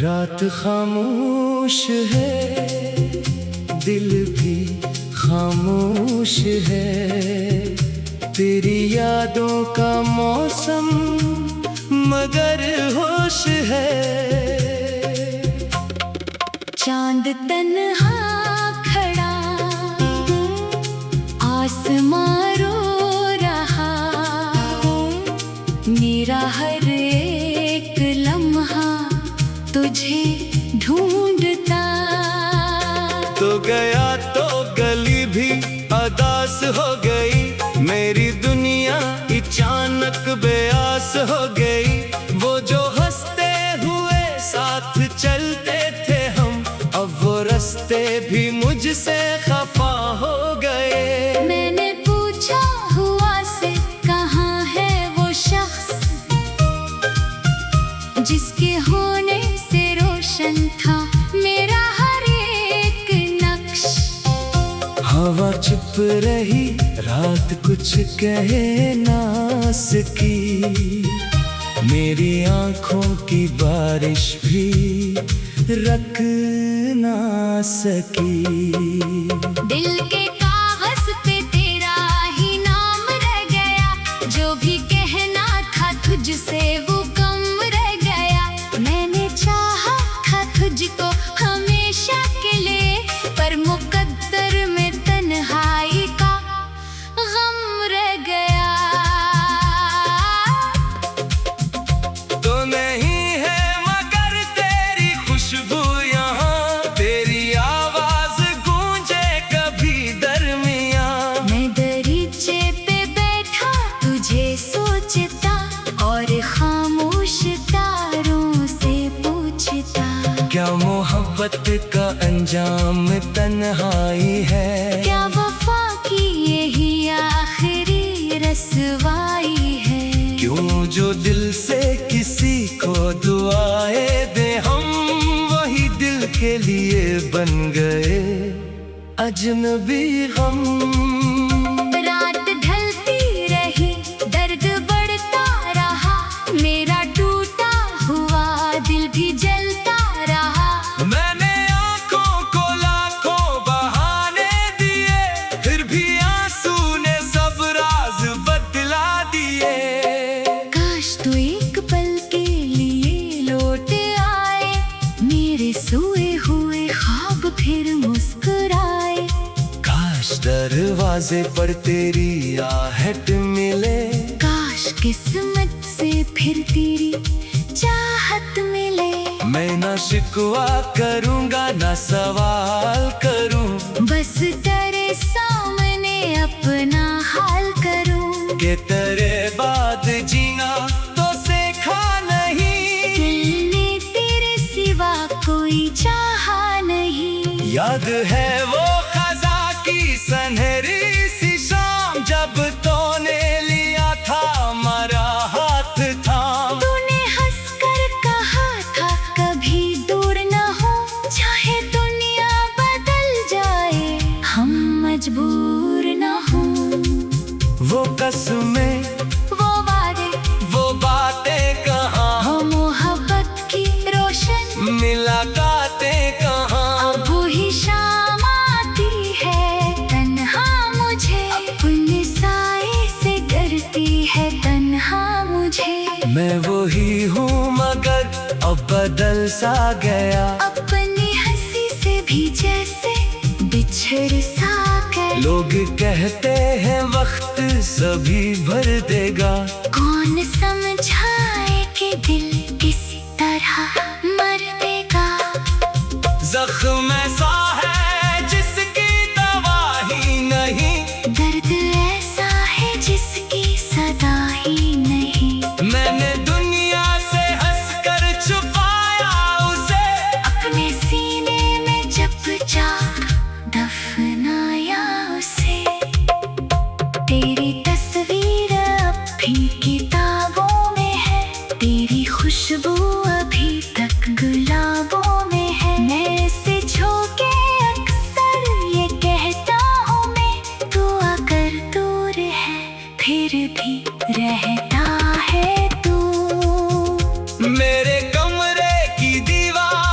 रात खामोश है, दिल भी खामोश है। तेरी यादों का मौसम मगर होश है। चांद तन्हा खड़ा आसमां रो रहा, मेरा हर एक लम्हा तुझे ढूंढता। तो गया तो गली भी अदास हो गई, मेरी दुनिया अचानक बेआस हो गई। वो जो हंसते हुए साथ चलते थे हम, अब वो रास्ते भी मुझसे खफा हो गए। मैंने पूछा हुआ से कहाँ है वो शख्स, जिसके होने से रोशन था मेरा हर एक नक्श। हवा चुप रही, रात कुछ कहे ना सकी, मेरी आंखों की बारिश भी रख ना सकी। दिल के कागज पे तेरा ही नाम रह गया, जो भी कहना था तुझसे वो कम रह गया। मैंने चाहा था तुझको हमेशा के लिए, पर मुकद्दर में तन्हाई का गम रह गया। तो नहीं है मगर तेरी खुशबू यहाँ, तेरी आवाज गूंजे कभी दरमिया। मैं दरीचे पे बैठा तुझे सोचता, और खामोश तारों से पूछता। क्या मोहब्बत का अंजाम तन्हाई है? क्या वफा की यही आखिरी रसवाई है? क्यों जो दिल से किसी को दुआएं दे हम, वही दिल के लिए बन गए अजनबी गम। रात ढलती रही, दर्द बढ़ता रहा, मेरा टूटा हुआ दिल भी जलता रहा। मैंने आंखों को लाखों बहाने दिए, फिर भी आंसू ने सब राज बतला दिए। काश तू एक पल के लिए लौट आए, मेरे सोए हुए ख्वाब फिर मुस्कुराए। काश दरवाजे पर तेरी आहट मिले, काश किस्मत से फिर तेरी चाहत मिले। मैं ना शिकवा करूंगा ना सवाल करूं, बस तेरे सामने अपना हाल करूं। कि तेरे बाद जीना तो सीखा नहीं, दिल ने तेरे सिवा कोई चाहा नहीं। याद है वो खजा की सनहरी सी शाम, जब तूने लिया था हमारा हाथ थाम। तूने हंसकर कहा था कभी दूर न हो, चाहे दुनिया बदल जाए हम मजबूर न हो। वो कसमें, वो वादे, वो बातें कहाँ, वो मोहब्बत की रोशन मुलाकातें कहाँ। अब ही शाम आती है तन्हा मुझे, अपने साए से डरती है तन्हा मुझे। मैं वही हूँ मगर अब बदल सा गया, अपनी हंसी से भी जैसे बिछड़ सा गए। लोग कहते हैं वक्त सभी भर देगा, कौन समझाए कि दिल किसी तरह मर देगा। जख्म ऐसा है जिसकी दवा ही नहीं, दर्द ऐसा है जिसकी सदा ही नहीं। मैंने दुनिया से हंसकर छुपाया उसे, अपने सीने में चुपचाप दफनाया उसे। तेरी तस्वीर अब भी किताबों में है, तेरी खुशबू अभी तक गुलाबों में है। मैं इसे छू के अक्सर ये कहता हूँ मैं, तू अगर दूर है फिर भी रहता है तू। मेरे कमरे की दीवार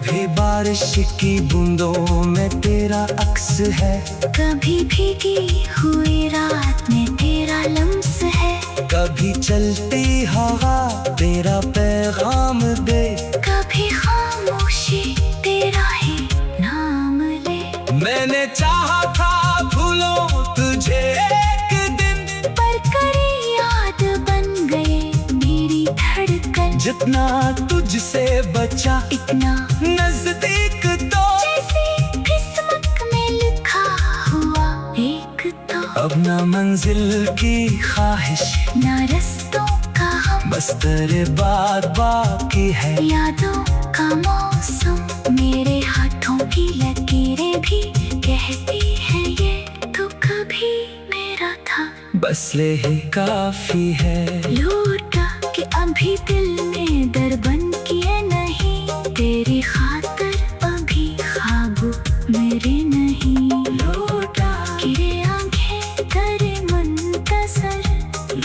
कभी बारिश की बूंदों में तेरा अक्स है, कभी भीगी हुई रात में तेरा लम्स है, कभी चलती हवा तेरा पैगाम दे, कभी खामोशी तेरा ही नाम ले। मैंने चाहा था भूलो तुझे एक दिन, पर करी याद बन गए मेरी धड़कन। जितना तुझसे बचा इतना नजदीक तो, जैसे किस्मत में लिखा हुआ एक तो। अब ना मंजिल की ख्वाहिश ना रस्तों का हम, बस तेरे बाद बाकी है। यादों का मौसम, मेरे हाथों की लकीरें भी कहती हैं ये तो कभी मेरा था, बस ले ही काफी है। लौटा कि अभी दिल में दर बन किए नहीं, तेरी खातिर अभी ख्वाब मेरे नहीं। लौटा कि आंखें करे मुंतज़र,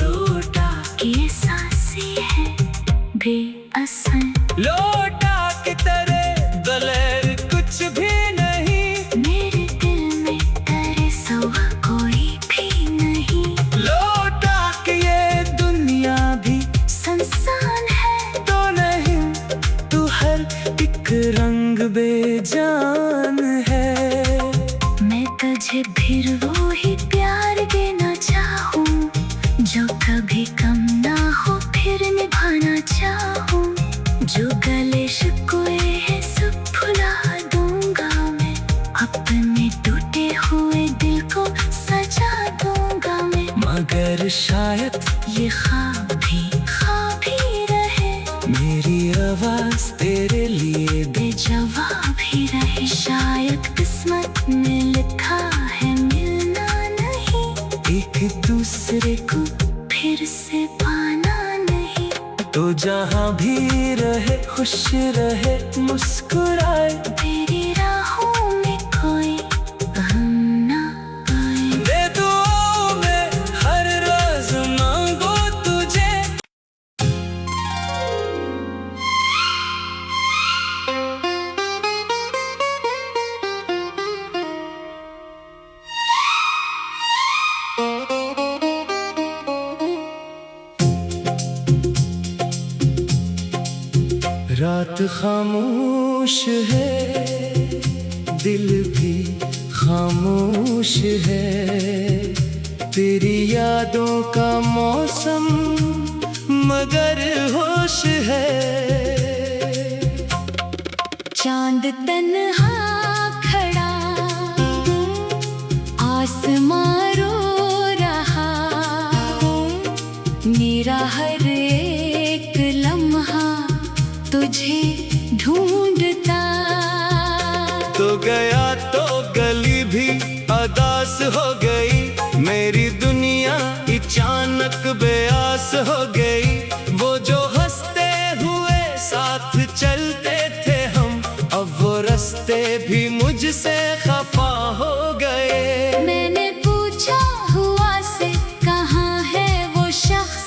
लौटा कि ये सांसें हैं बेअसर। लौटा कि तेरे बगैर कुछ भी नहीं, मेरे दिल में तेरे सिवा कोई भी नहीं। लौटा कि ये दुनिया भी संसान है तो नहीं, तू हर एक रंग बेजान है। मैं तुझे फिर वो ही प्यार देना चाहूँ, जो कभी कम ना हो फिर निभाना चाहूँ। जो गले शिकवे हैं सब भुला दूंगा मैं, अपने टूटे हुए दिल को सजा दूंगा मैं। मगर शायद ये ख्वाब ही रहे, मेरी आवाज तेरे लिए बेजवाब ही रहे। शायद किस्मत में लिखा है मिलना नहीं, एक दूसरे को फिर से पाना नहीं। तो जहाँ भी रहे खुश रहे मुस्कुराए, तेरी राहों में कोई गम ना आए। दे दुआओं में हर रोज मांगो तुझे। रात खामोश है, दिल भी खामोश है, तेरी यादों का मौसम मगर होश है। चांद तन्हा खड़ा आसमां रो रहा, मेरा हर एक लम्हा तुझे ढूंढता। तो गया तो गली भी अदास हो गई, मेरी दुनिया अचानक बेआस हो गई। वो जो हंसते हुए साथ चलते थे हम, अब वो रास्ते भी मुझसे खफा हो गए। मैंने पूछा हुआ से कहाँ है वो शख्स,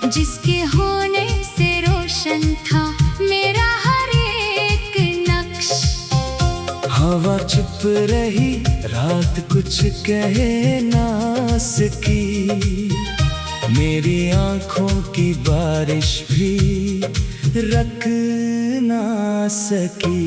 जिसके होने से रोशन था मेरा हर एक नक्श। हवा चुप रही, रात कुछ कह ना सकी, मेरी आंखों की बारिश भी रख ना सकी।